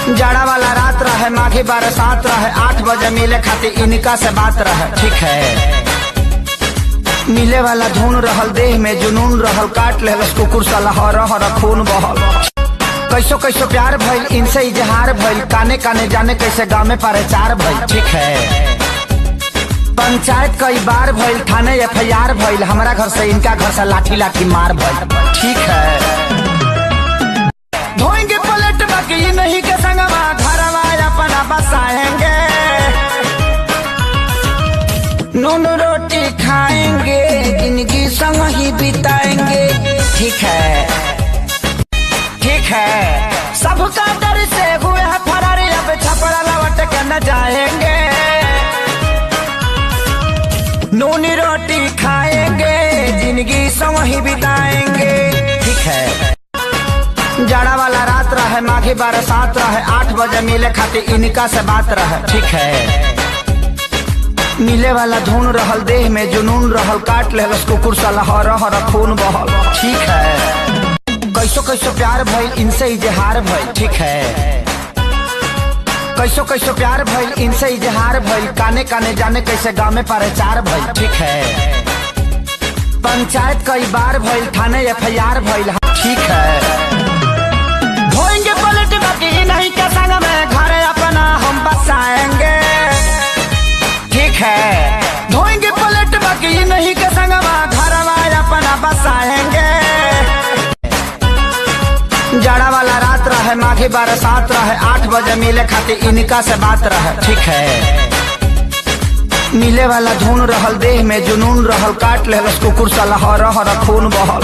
जाड़ा वाला रात रहे, माघी बरसात रहे, 8 बजे मिले खातिर इनका से बात रहे। ठीक है, मिले वाला धुन रहल, देह में जुनून रहल, काट लेलस कुकुर साला हर हर खून बहल। कैसो कैसो प्यार भइल, इनसे इजहार भइल, काने काने जाने कैसे गाँव में प्रचार भइल। ठीक है, पंचायत कई बार भइल, थाने FIR भइल, हमारा घर से इनका घर से लाठी लाठी मार भइल। ठीक है, धोएंगे पलट बाकी नहीं के संगवा, घरवा अपना बसाएंगे, नून रोटी खाएंगे, जिंदगी संग ही बिताएंगे। ठीक है, ठीक है, सबका डर से हुए हैं फरार, अब छपरा लौट के न जाएंगे, नून रोटी खाएंगे, जिंदगी संग ही बिताएंगे। ठीक है, जाड़ा वाला रात रहे, माघी बरसात रहे, 8 बजे मिले खातिर इनका से बात रहे। ठीक है, मिले वाला धुन रहल, देह में जुनून रहल, काट लेलस कुकुर साला हर हर खून बहल। ठीक है, कैसो कैसो प्यार भइल, इनसे इजहार भइल। ठीक है, कैसो कैसो प्यार भइल, इनसे इजहार भइल, काने काने जाने कैसे गाँव में प्रचार भइल। ठीक है, पंचायत कई बार भइल, थाने FIR भइल। ठीक है, धोएंगे पलट बाकी नहीं के संग में, घर अपना हम बसाएंगे। ठीक है, धोएंगे पलट बाकी नहीं के संग में, घरवा अपना बसाएंगे। जाड़ा वाला रात रहे, माघी बरसात रहे, 8 बजे मिले खातिर इनका से बात रहे। ठीक है, मिले वाला धुन रहल, देह में जुनून रहल, काट लेलस कुकुर साला हर हर खून बहल।